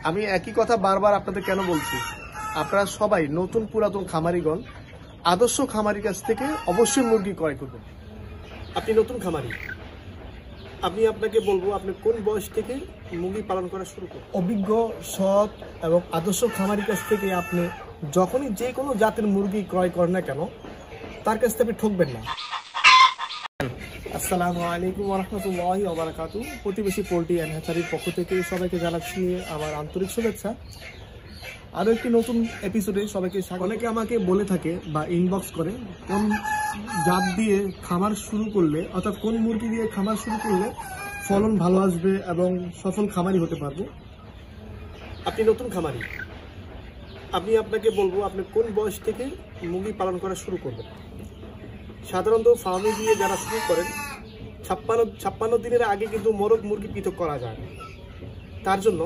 আমি একই কথা বারবার আপনাদের কেন বলছি, আপনারা সবাই নতুন পুরাতন খামারিগণ আদর্শ খামারির কাছ থেকে অবশ্যই মুরগি ক্রয় করবেন। আপনি নতুন খামারি, আমি আপনাকে বলবো আপনি কোন বয়স থেকে মুরগি পালন করা শুরু করুন। অভিজ্ঞ, সৎ এবং আদর্শ খামারির কাছ থেকে আপনি যখনই যে কোনো জাতের মুরগি ক্রয় করেন না কেন, তার কাছ থেকে আপনি ঠকবেন না। আসসালামু আলাইকুম ওয়া রাহমাতুল্লাহি ওয়া বারাকাতুহু। প্রতিবেশী পোল্ট্রি অ্যান্ড হ্যাচারির পক্ষ থেকে সবাইকে জানাচ্ছি আমার আন্তরিক শুভেচ্ছা। আরও একটি নতুন এপিসোডে সবাইকে স্বাগত। অনেকে আমাকে বলে থাকে বা ইনবক্স করে কোন জাত দিয়ে খামার শুরু করলে, অর্থাৎ কোন মুরগি দিয়ে খামার শুরু করলে ফলন ভালো আসবে এবং সফল খামারি হতে পারবো। আপনি নতুন খামারি, আমি আপনাকে বলবো আপনি কোন বয়স থেকে মুরগি পালন করা শুরু করবেন। সাধারণত ফার্মে দিয়ে যারা শুরু করেন 56 দিনের আগে কিন্তু মোরগ মুরগি পৃথক করা যায়। তার জন্য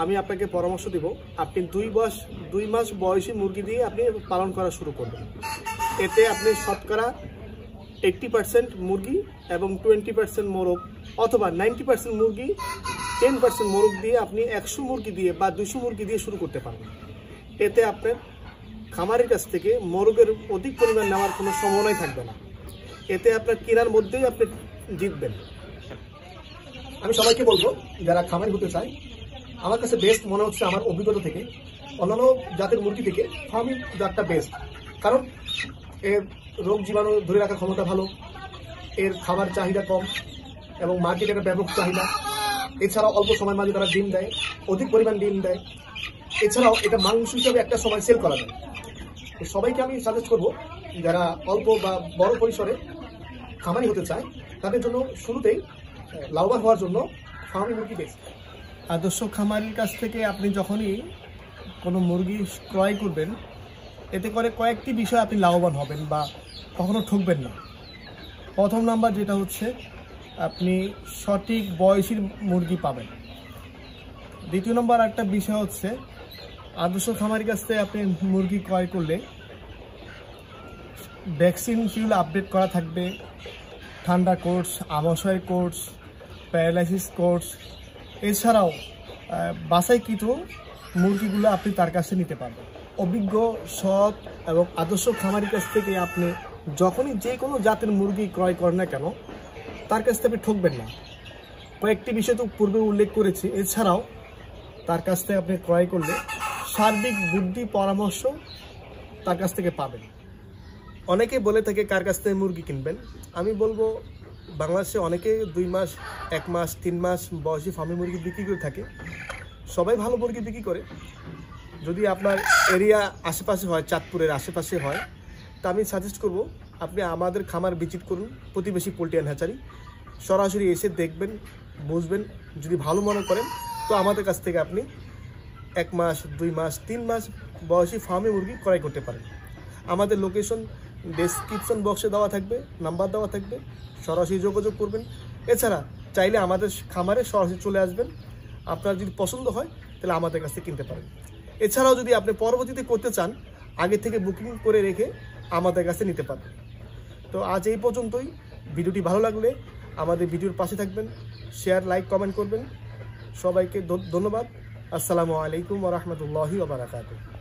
আমি আপনাকে পরামর্শ দেব আপনি 2 মাস বয়সী মুরগি দিয়ে আপনি পালন করা শুরু করবেন। এতে আপনি শতকরা 80% মুরগি এবং 20% মোরগ, অথবা 90% মুরগি 10% মোরগ দিয়ে আপনি 100 মুরগি দিয়ে বা 200 মুরগি দিয়ে শুরু করতে পারবেন। এতে আপনার খামারের কাছ থেকে মোরগের অধিক পরিমাণ নেওয়ার কোনো সম্ভাবনাই থাকবে না। এতে আপনার কেনার মধ্যেই আপনি জিতবেন। আমি সবাইকে বলবো যারা খামারি হতে চায়, আমার কাছে বেস্ট মনে হচ্ছে আমার অভিজ্ঞতা থেকে অন্যান্য জাতের মুরগি থেকে ফার্মি জাতটা বেস্ট। কারণ এর রোগ জীবাণু ধরে রাখার ক্ষমতা ভালো, এর খাবার চাহিদা কম এবং মার্কেটে একটা ব্যাপক চাহিদা। এছাড়াও অল্প সময়ের মাঝে তারা ডিম দেয়, অধিক পরিমাণ ডিম দেয়। এছাড়াও এটা মাংস হিসাবে একটা সময় সেল করা যায়। তো সবাইকে আমি সাজেস্ট করবো যারা অল্প বা বড় পরিসরে খামারি হতে চায় তাদের জন্য শুরুতেই লাভবান হওয়ার জন্য ফার্মি মুরগি বেস্ট। আদর্শ খামারির কাছ থেকে আপনি যখনই কোনো মুরগি ক্রয় করবেন, এতে করে কয়েকটি বিষয় আপনি লাভবান হবেন বা কখনো ঠকবেন না। প্রথম নাম্বার যেটা হচ্ছে আপনি সঠিক বয়সীর মুরগি পাবেন। দ্বিতীয় নম্বর একটা বিষয় হচ্ছে আদর্শ খামারির কাছ থেকে আপনি মুরগি ক্রয় করলে ভ্যাকসিন শিডিউল আপডেট করা থাকবে, ঠান্ডা কোর্স, আমাশয় কোর্স, প্যারালাইসিস কোর্স। এছাড়াও বাছাইকৃত মুরগিগুলো আপনি তার কাছে নিতে পারবেন। অভিজ্ঞ, সৎ এবং আদর্শ খামারির কাছ থেকে আপনি যখনই যে কোনো জাতের মুরগি ক্রয় করেন না কেন, তার কাছ থেকে আপনি ঠকবেন না। কয়েকটি বিষয় তো পূর্বে উল্লেখ করেছি। এছাড়াও তার কাছ থেকে আপনি ক্রয় করলে সার্বিক বুদ্ধি পরামর্শ তার কাছ থেকে পাবেন। অনেকে বলে থাকে কার কাছ থেকে মুরগি কিনবেন। আমি বলবো বাংলাদেশে অনেকে 2 মাস, 1 মাস, 3 মাস বয়সী ফার্মি মুরগি বিক্রি করে থাকে। সবাই ভালো মুরগি বিক্রি করে। যদি আপনার এরিয়া আশেপাশে হয়, চাঁদপুরের আশেপাশে হয়, তা আমি সাজেস্ট করব আপনি আমাদের খামার ভিজিট করুন, প্রতিবেশী পোল্ট্রি অ্যান্ড হ্যাচারি। সরাসরি এসে দেখবেন, বুঝবেন। যদি ভালো মনে করেন তো আমাদের কাছ থেকে আপনি 1 মাস, 2 মাস, 3 মাস বয়সী ফার্মি মুরগি ক্রয় করতে পারেন। আমাদের লোকেশন ডেসক্রিপশন বক্সে দেওয়া থাকবে, নাম্বার দেওয়া থাকবে, সরাসরি যোগাযোগ করবেন। এছাড়া চাইলে আমাদের খামারে সরাসরি চলে আসবেন। আপনার যদি পছন্দ হয় তাহলে আমাদের কাছ থেকে কিনতে পারেন। এছাড়াও যদি আপনি পরবর্তীতে করতে চান, আগে থেকে বুকিং করে রেখে আমাদের কাছে নিতে পারবেন। তো আজ এই পর্যন্তই। ভিডিওটি ভালো লাগলে আমাদের ভিডিওর পাশে থাকবেন, শেয়ার, লাইক, কমেন্ট করবেন। সবাইকে ধন্যবাদ। আসসালামু আলাইকুম ওয়া রাহমাতুল্লাহি ওয়া বারাকাতুহু।